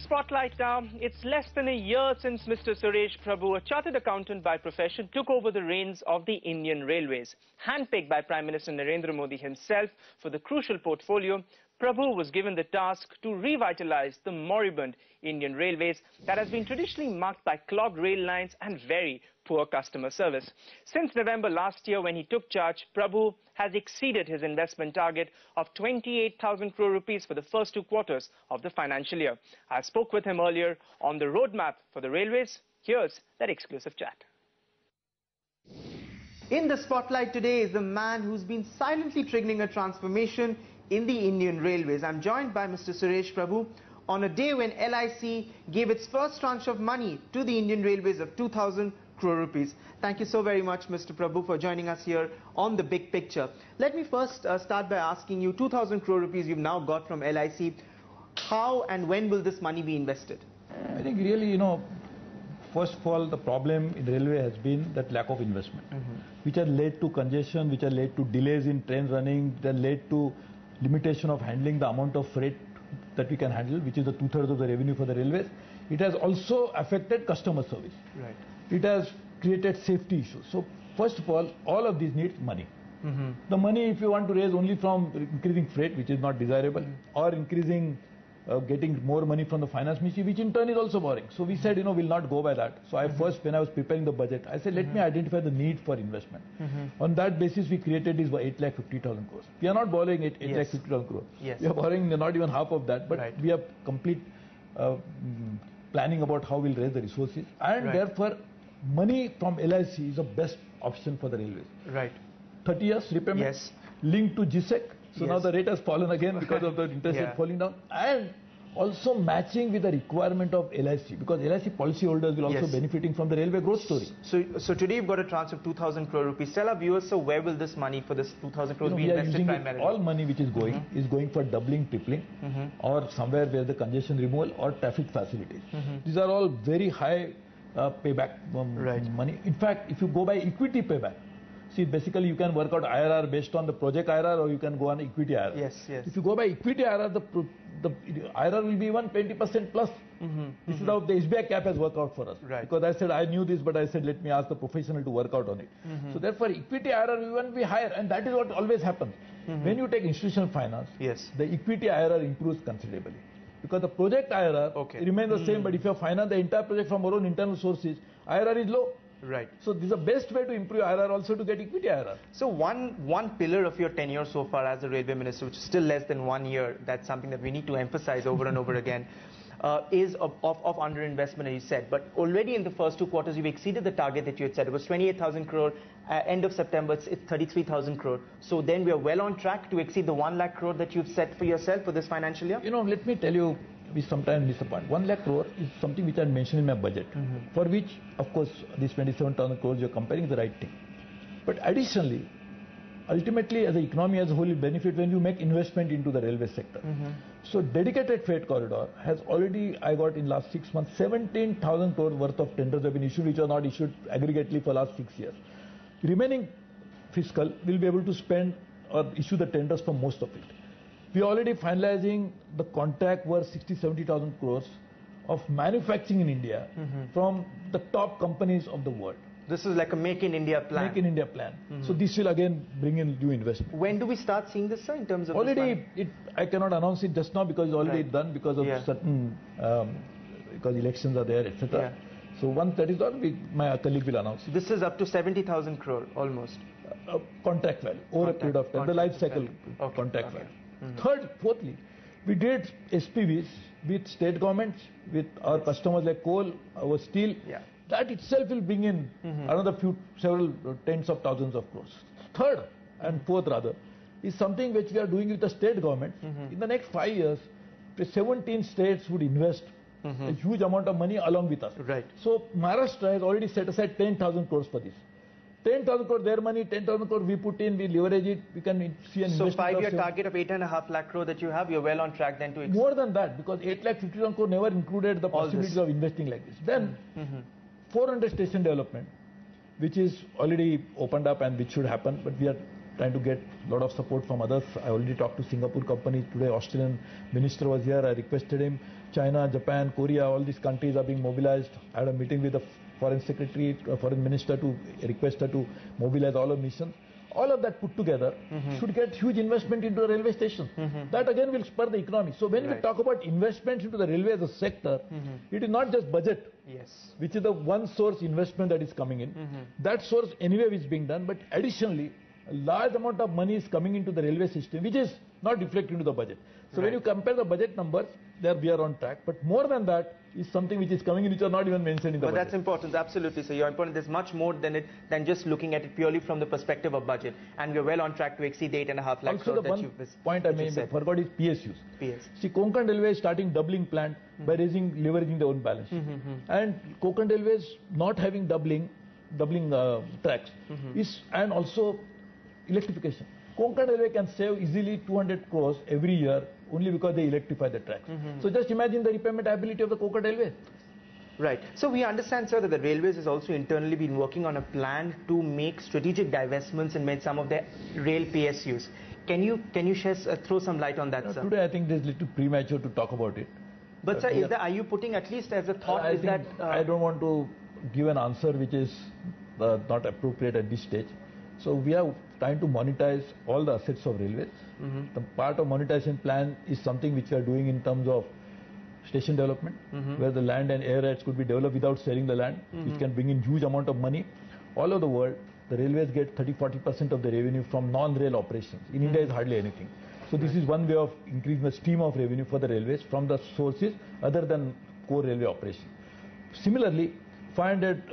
big spotlight now. It's less than a year since Mr. Suresh Prabhu, a chartered accountant by profession, took over the reins of the Indian Railways. Handpicked by Prime Minister Narendra Modi himself for the crucial portfolio, Prabhu was given the task to revitalize the moribund Indian Railways that has been traditionally marked by clogged rail lines and very poor customer service. Since November last year, when he took charge, Prabhu has exceeded his investment target of 28,000 crore rupees for the first 2 quarters of the financial year. I spoke with him earlier on the roadmap for the railways. Here's that exclusive chat. In the spotlight today is the man who's been silently triggering a transformation in the Indian Railways. I'm joined by Mr. Suresh Prabhu on a day when LIC gave its first tranche of money to the Indian Railways of 2,000 crore rupees. Thank you so very much, Mr. Prabhu, for joining us here on The Big Picture. Let me first start by asking you, 2,000 crore rupees you've now got from LIC. How and when will this money be invested? I think really, first of all, the problem in railway has been that lack of investment, which has led to congestion, which has led to delays in trains running, that led to limitation of handling the amount of freight that we can handle, which is the 2/3 of the revenue for the railways. It has also affected customer service. Right. It has created safety issues. So first of all of these need money. The money, if you want to raise only from increasing freight, which is not desirable, or increasing getting more money from the finance ministry, which in turn is also boring. So we said, we'll not go by that. So when I was preparing the budget, I said, let me identify the need for investment. On that basis, we created this 8,50,000 crores. We are not borrowing 8,50,000 crores. Yes. We are borrowing not even half of that, but we have complete planning about how we'll raise the resources. And therefore, money from LIC is the best option for the railways. Right. 30 years repayment, linked to GSEC. So now the rate has fallen again because of the interest rate falling down. And also matching with the requirement of LIC, because LIC policyholders will also benefiting from the railway growth story. So today you've got a tranche of 2,000 crore rupees. Tell our viewers, so where will this money for this 2,000 crores be invested primarily? All money which is going for doubling, tripling, or somewhere where the congestion removal or traffic facilities. These are all very high payback money. In fact, if you go by equity payback, see, basically you can work out IRR based on the project IRR, or you can go on equity IRR. Yes. If you go by equity IRR, the IRR will be even 20% plus. This is how the SBI cap has worked out for us. Because I said I knew this, but I said let me ask the professional to work out on it. So therefore, equity IRR will even be higher, and that is what always happens. When you take institutional finance, the equity IRR improves considerably. Because the project IRR remains the same, but if you finance the entire project from our own internal sources, IRR is low. Right. So this is the best way to improve IRR, also to get equity IRR. So one pillar of your tenure so far as the railway minister, which is still less than 1 year, that's something that we need to emphasize over and over again, is of underinvestment, as you said. But already in the first 2 quarters, you've exceeded the target that you had set. It was 28,000 crore. End of September, it's 33,000 crore. So then we are well on track to exceed the 1 lakh crore that you've set for yourself for this financial year? Let me tell you, we sometimes miss a point. 1 lakh crore is something which I mentioned in my budget, for which, of course, these 27,000 crores you're comparing is the right thing. But additionally, ultimately, as the economy as a whole, will benefit when you make investment into the railway sector. So dedicated freight corridor has already, I got in last 6 months, 17,000 crores worth of tenders have been issued, which are not issued aggregately for last 6 years. Remaining fiscal will be able to spend or issue the tenders for most of it. We are already finalizing the contract worth 60,000-70,000 crores of manufacturing in India from the top companies of the world. This is like a Make in India plan. Make in India plan. So this will again bring in new investment. When do we start seeing this, sir, in terms of already? I cannot announce it just now because it's already done because of certain because elections are there, etc. So once that is done, my colleague will announce it. This is up to 70,000 crore almost. Contract value over a period of time. The life cycle contract value. Fourthly, we did SPVs with state governments, with our customers like coal, our steel. That itself will bring in another several tens of thousands of crores. Third and fourth rather, is something which we are doing with the state government. In the next 5 years, 17 states would invest a huge amount of money along with us. So Maharashtra has already set aside 10,000 crores for this. 10,000 crore their money, 10,000 crore we put in, we leverage it, we can see an investment. So 5-year target of 8.5 lakh crore that you have, you're well on track then to... More than that, because 8,50,000 crore never included the possibilities of investing like this. Then 400 station development, which is already opened up and which should happen, but we are trying to get a lot of support from others. I already talked to Singapore companies. Today, Australian minister was here. I requested him. China, Japan, Korea, all these countries are being mobilized. I had a meeting with the foreign secretary, foreign minister to request her to mobilize all of missions. All of that put together should get huge investment into the railway station. That again will spur the economy. So when we talk about investment into the railway as a sector, it is not just budget, which is the one source investment that is coming in. That source anyway is being done, but additionally, a large amount of money is coming into the railway system, which is not reflected into the budget. So when you compare the budget numbers, there we are on track. But more than that is something which is coming in, which are not even mentioned in the budget. But that's important, absolutely. So you're important. There's much more than just looking at it purely from the perspective of budget. And we're well on track to exceed 8.5 lakh crore. Also, the one point I forgot is PSUs. See, Konkan Railway is starting doubling plant by leveraging their own balance sheet. And Konkan Railway is not having doubling tracks and also electrification. Konkan Railway can save easily 200 crores every year only because they electrify the tracks. So just imagine the repayment ability of the Konkan Railway. Right. So we understand, sir, that the Railways has also internally been working on a plan to make strategic divestments and made some of their rail PSUs. Can you throw some light on that, sir? Today I think it is a little premature to talk about it. But sir, are you putting at least as a thought? I don't want to give an answer which is not appropriate at this stage. So we are trying to monetize all the assets of railways. The part of monetization plan is something which we are doing in terms of station development, where the land and air rights could be developed without selling the land, which can bring in huge amount of money. All over the world, the railways get 30-40% of the revenue from non-rail operations. In India, it's hardly anything. So this is one way of increasing the stream of revenue for the railways from the sources other than core railway operation. Similarly, 500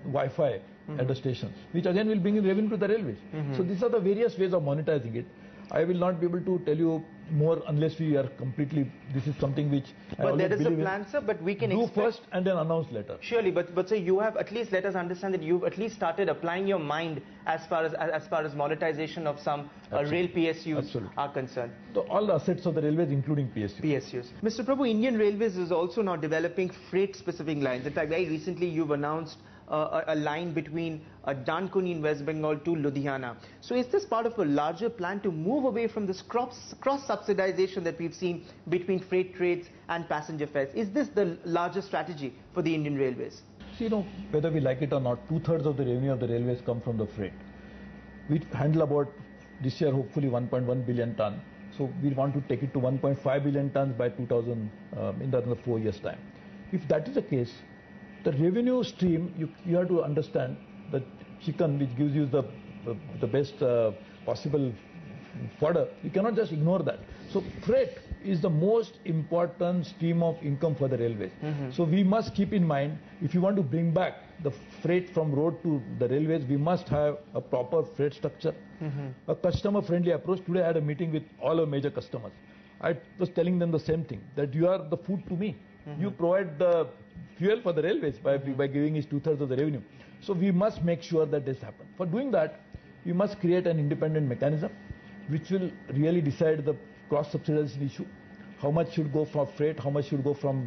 Wi-Fi at the stations, which again will bring in revenue to the railways. So these are the various ways of monetizing it. I will not be able to tell you more unless we are completely, this is something which but there is a plan, sir, but we can do first and then announce later. Surely, but sir, you have at least let us understand that you've at least started applying your mind as far as monetization of some rail PSUs are concerned. So all the assets of the railways, including PSUs. Mr. Prabhu, Indian Railways is also now developing freight-specific lines. In fact, very recently you've announced a line between Dankuni in West Bengal to Ludhiana. So is this part of a larger plan to move away from this cross-subsidization that we've seen between freight trades and passenger fares? Is this the larger strategy for the Indian Railways? See, whether we like it or not, 2/3 of the revenue of the railways come from the freight. We handle about, this year, hopefully 1.1 billion ton. So we want to take it to 1.5 billion tons by 2000, in the 4 years' time. If that is the case, the revenue stream, you have to understand that chicken, which gives you the best possible fodder, you cannot just ignore that. So freight is the most important stream of income for the railways. So we must keep in mind, if you want to bring back the freight from road to the railways, we must have a proper freight structure, a customer-friendly approach. Today I had a meeting with all our major customers. I was telling them the same thing, that you are the food to me. You provide the fuel for the railways by giving us 2/3 of the revenue. So we must make sure that this happens. For doing that, we must create an independent mechanism which will really decide the cross-subsidization issue. How much should go from freight, how much should go from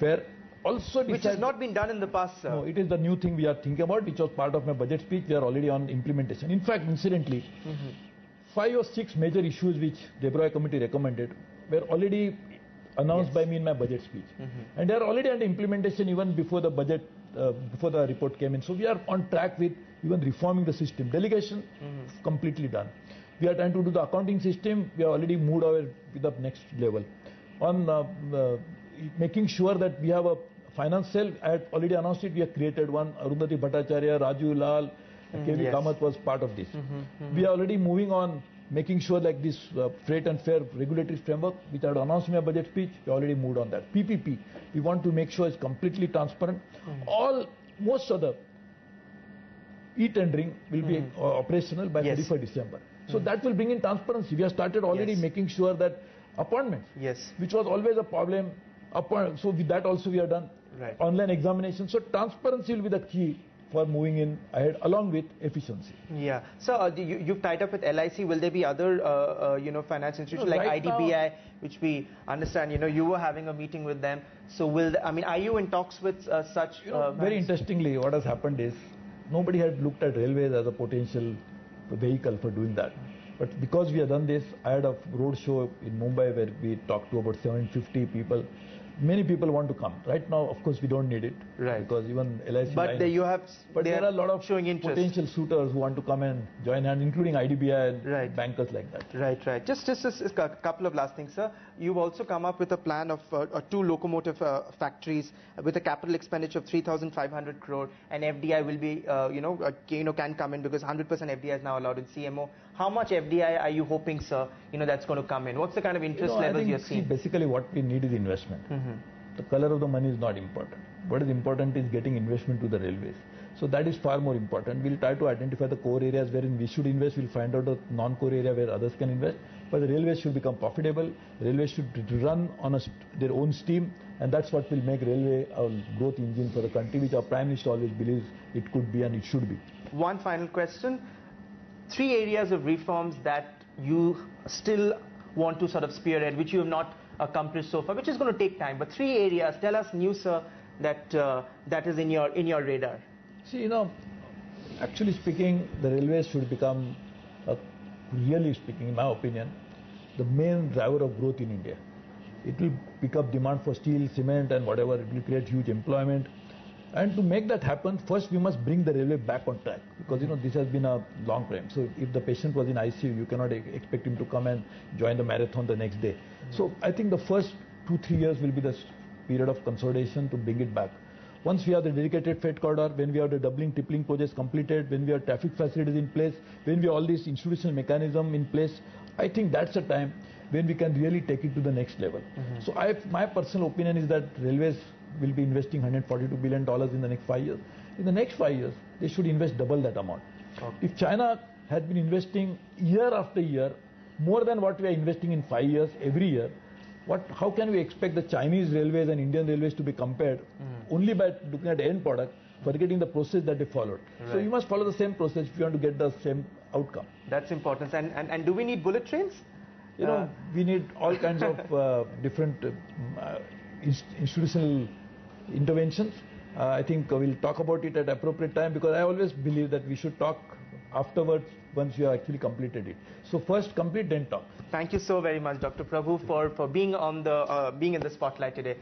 fare. Also which has not been done in the past, sir. No, it is the new thing we are thinking about, which was part of my budget speech. We are already on implementation. In fact, incidentally, 5 or 6 major issues which the Debroi committee recommended were already announced by me in my budget speech. And they are already under implementation even before the budget, before the report came in. So we are on track with even reforming the system. Delegation, completely done. We are trying to do the accounting system. We have already moved over to the next level. On making sure that we have a finance cell, I had already announced it. We have created one. Arundhati Bhattacharya, Raju Lal, K.V. Kamath was part of this. We are already moving on, making sure like this freight and fare regulatory framework, which I had announced in my budget speech, we already moved on that. PPP, we want to make sure it's completely transparent. Most of the e-tendering will be operational by 31st December. So that will bring in transparency. We have started already making sure that appointments, which was always a problem, so with that also we have done online examination. So transparency will be the key for moving in ahead, along with efficiency. Yeah. So you've tied up with LIC. Will there be other, finance institutions like IDBI, which we understand, you were having a meeting with them. So are you in talks with such? Very interestingly, what has happened is, nobody had looked at railways as a potential vehicle for doing that. But because we have done this, I had a road show in Mumbai where we talked to about 750 people. Many people want to come. Right now, of course, we don't need it. Right. Because even LIC... But there are a lot of showing interest. Potential suitors who want to come and join hands, including IDBI and right. bankers like that. Right. Just a couple of last things, sir. You've also come up with a plan of 2 locomotive factories with a capital expenditure of 3,500 crore, and FDI will be, can come in because 100% FDI is now allowed in CMO. How much FDI are you hoping, sir, that's going to come in? What's the kind of interest levels you're seeing? Basically, what we need is investment. The color of the money is not important. What is important is getting investment to the railways. So that is far more important. We'll try to identify the core areas wherein we should invest. We'll find out a non-core area where others can invest. But the railways should become profitable. Railways should run on their own steam. And that's what will make railway a growth engine for the country, which our Prime Minister always believes it could be and it should be. One final question. 3 areas of reforms that you still want to sort of spearhead, which you have not accomplished so far, which is going to take time. But 3 areas, tell us, new sir, that is in your radar. See, actually speaking, the railways should become, really speaking, in my opinion, the main driver of growth in India. It will pick up demand for steel, cement and whatever. It will create huge employment. And to make that happen, first we must bring the railway back on track, because this has been a long time. So if the patient was in ICU, you cannot expect him to come and join the marathon the next day. So I think the first 2-3 years will be the period of consolidation to bring it back. Once we have the dedicated freight corridor, when we have the doubling, tripling projects completed, when we have traffic facilities in place, when we have all these institutional mechanism in place, I think that's a time when we can really take it to the next level. So my personal opinion is that railways will be investing $142 billion in the next 5 years. In the next 5 years, they should invest double that amount. Okay. If China had been investing year after year more than what we are investing in 5 years every year, how can we expect the Chinese railways and Indian railways to be compared only by looking at the end product, forgetting the process that they followed? Right. So you must follow the same process if you want to get the same outcome. That's important. And do we need bullet trains? We need all kinds of different institutional interventions. I think we'll talk about it at appropriate time, because I always believe that we should talk afterwards once we have actually completed it. So first complete, then talk. Thank you so very much, Dr. Prabhu, for being in the spotlight today.